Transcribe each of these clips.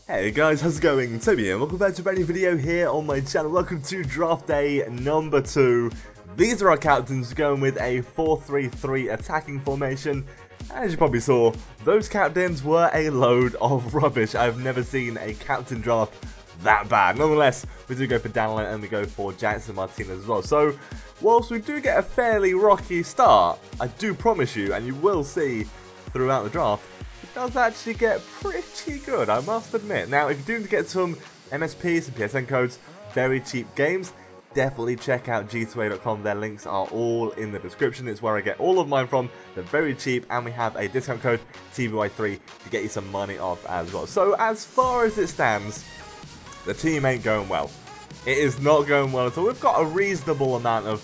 Hey guys, how's it going? Toby here, welcome back to a brand new video here on my channel. Welcome to draft day number 2. These are our captains going with a 4-3-3 attacking formation. As you probably saw, those captains were a load of rubbish. I've never seen a captain draft that bad. Nonetheless, we do go for Danilo and we go for Jackson Martinez as well. So, whilst we do get a fairly rocky start, I do promise you, and you will see throughout the draft, does actually get pretty good, I must admit. Now, if you do get some MSP, some PSN codes, very cheap games, definitely check out g2a.com. Their links are all in the description. It's where I get all of mine from. They're very cheap, and we have a discount code, TBY3, to get you some money off as well. So, as far as it stands, the team ain't going well. It is not going well at all. We've got a reasonable amount of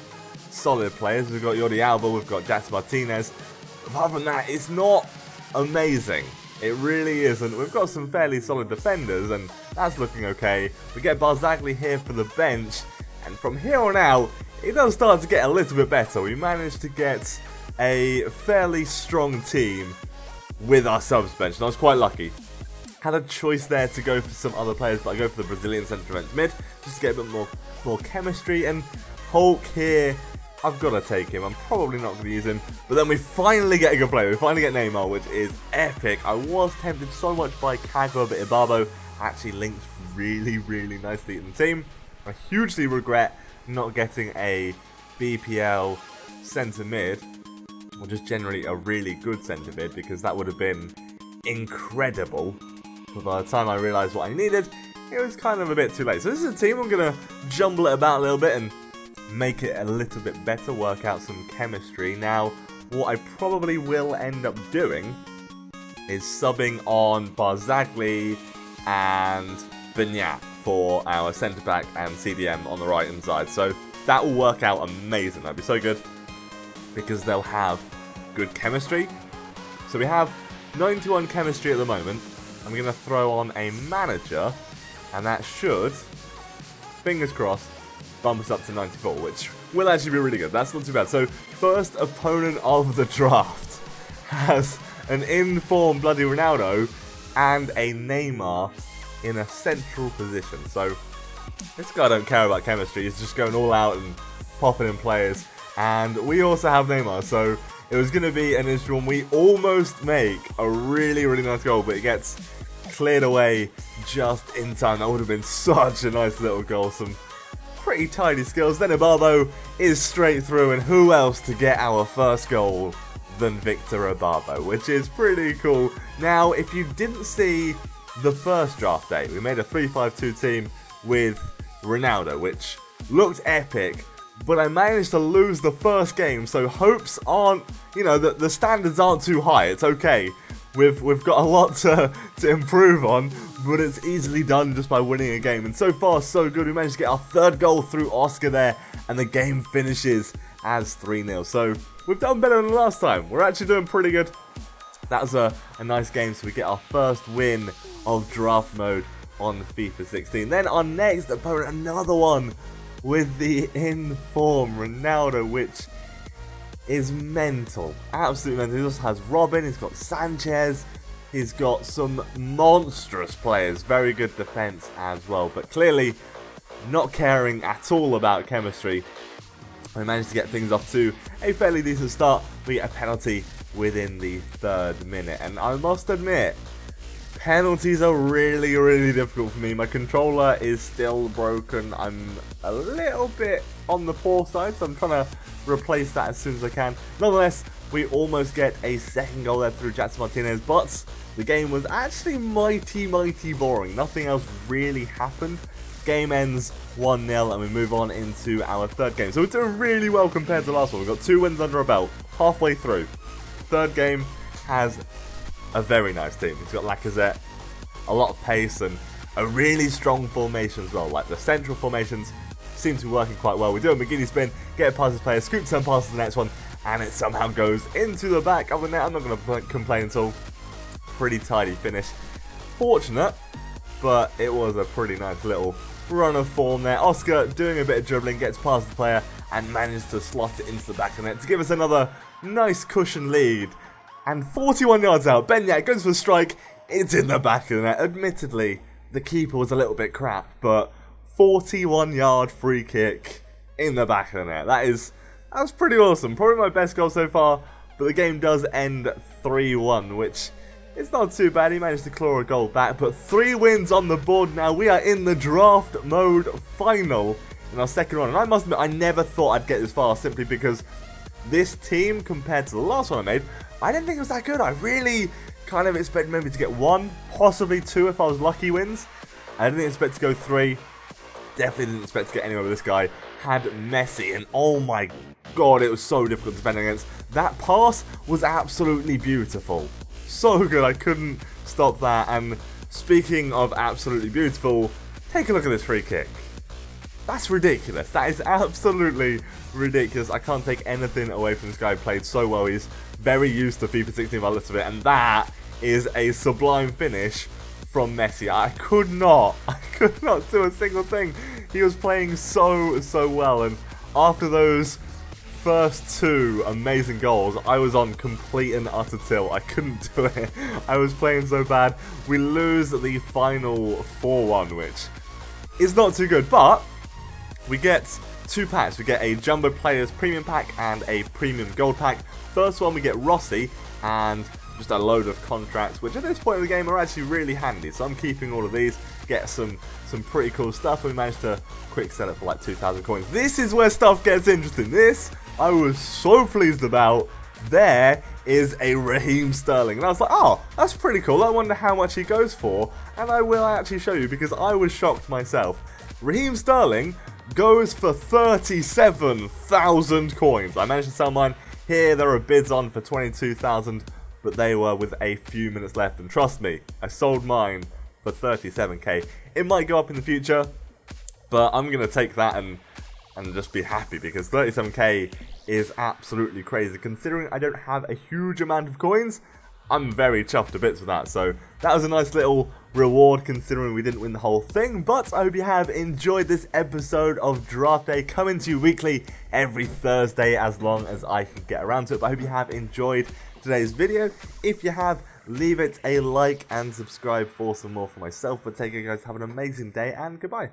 solid players. We've got Jordi Alba, we've got Jackson Martinez. Apart from that, it's not amazing. It really isn't. We've got some fairly solid defenders, and that's looking okay. We get Barzagli here for the bench, and from here on out, it does start to get a little bit better. We managed to get a fairly strong team with our subs bench, and I was quite lucky. Had a choice there to go for some other players, but I go for the Brazilian centre mid, just to get a bit more chemistry, and Hulk here, I've got to take him. I'm probably not going to use him. But then we finally get a good player. We finally get Neymar, which is epic. I was tempted so much by Kago, but Ibabo actually links really, really nicely in the team. I hugely regret not getting a BPL centre mid, or just generally a really good centre mid, because that would have been incredible. But by the time I realised what I needed, it was kind of a bit too late. So this is a team. I'm going to jumble it about a little bit and make it a little bit better, work out some chemistry. Now, what I probably will end up doing is subbing on Barzagli and Benyat for our centre-back and CDM on the right-hand side. So that will work out amazing. That'd be so good, because they'll have good chemistry. So we have 91 chemistry at the moment. I'm going to throw on a manager, and that should, fingers crossed, bump us up to 94, which will actually be really good. That's not too bad. So, first opponent of the draft has an in-form bloody Ronaldo and a Neymar in a central position. So, this guy don't care about chemistry. He's just going all out and popping in players. And we also have Neymar, so it was going to be an issue when we almost make a really, really nice goal, but it gets cleared away just in time. That would have been such a nice little goal. Some pretty tidy skills. Then Ibabo is straight through, and who else to get our first goal than Victor Ibabo, which is pretty cool. Now, if you didn't see the first draft day, we made a 3-5-2 team with Ronaldo, which looked epic, but I managed to lose the first game, so hopes aren't, you know, the standards aren't too high. It's okay. We've got a lot to improve on, but it's easily done just by winning a game. And so far, so good. We managed to get our third goal through Oscar there, and the game finishes as 3-0. So we've done better than last time. We're actually doing pretty good. That was a nice game, so we get our first win of draft mode on FIFA 16. Then our next opponent, another one with the in-form Ronaldo, which is mental, absolutely mental. He also has Robin, he's got Sanchez, he's got some monstrous players, very good defense as well, but clearly not caring at all about chemistry. We managed to get things off to a fairly decent start. We get a penalty within the 3rd minute, and I must admit, penalties are really, really difficult for me. My controller is still broken. I'm a little bit on the poor side, so I'm trying to replace that as soon as I can. Nonetheless, we almost get a second goal there through Jackson Martinez, but the game was actually mighty, mighty boring. Nothing else really happened. Game ends 1-0, and we move on into our 3rd game. So we're doing really well compared to the last one. We've got 2 wins under our belt, halfway through. 3rd game has a very nice team. He's got Lacazette, a lot of pace, and a really strong formation as well. Like the central formations seem to be working quite well. We do a McGinney spin, get it past his player, scoop turn past the next one, and it somehow goes into the back of the net. I'm not going to complain at all. Pretty tidy finish. Fortunate, but it was a pretty nice little run of form there. Oscar doing a bit of dribbling, gets past the player, and manages to slot it into the back of the net to give us another nice cushion lead. And 41 yards out, Benyat goes for a strike. It's in the back of the net. Admittedly, the keeper was a little bit crap, but 41-yard free kick in the back of the net. That's pretty awesome. Probably my best goal so far, but the game does end 3-1, which is not too bad. He managed to claw a goal back, but 3 wins on the board now. We are in the draft mode final in our second run, and I must admit, I never thought I'd get this far, simply because this team, compared to the last one I made, I didn't think it was that good. I really kind of expected maybe to get 1, possibly 2 if I was lucky wins. I didn't expect to go 3. Definitely didn't expect to get anywhere with this guy. Had Messi, and oh my god, it was so difficult to defend against. That pass was absolutely beautiful. So good, I couldn't stop that. And speaking of absolutely beautiful, take a look at this free kick. That's ridiculous. That is absolutely ridiculous. I can't take anything away from this guy. He played so well. He's very used to FIFA 16 by the looks of it, and that is a sublime finish from Messi. I could not do a single thing. He was playing so well, and after those first 2 amazing goals, I was on complete and utter tilt. I couldn't do it. I was playing so bad. We lose the final 4-1, which is not too good, but we get 2 packs. We get a Jumbo Players Premium Pack and a Premium Gold Pack. First one we get Rossi and just a load of contracts, which at this point in the game are actually really handy. So I'm keeping all of these, get some pretty cool stuff. We managed to quick sell it for like 2,000 coins. This is where stuff gets interesting. This I was so pleased about. There is a Raheem Sterling, and I was like, oh, that's pretty cool. I wonder how much he goes for, and I will actually show you because I was shocked myself. Raheem Sterling goes for 37,000 coins. I managed to sell mine. Here there are bids on for 22,000, but they were with a few minutes left, and trust me, I sold mine for 37k. It might go up in the future, but I'm going to take that and just be happy, because 37k is absolutely crazy. Considering I don't have a huge amount of coins, I'm very chuffed to bits with that. So that was a nice little reward considering we didn't win the whole thing. But I hope you have enjoyed this episode of Draft Day, coming to you weekly every Thursday as long as I can get around to it. But I hope you have enjoyed today's video. If you have, leave it a like and subscribe for some more for myself. But take care guys, have an amazing day and goodbye.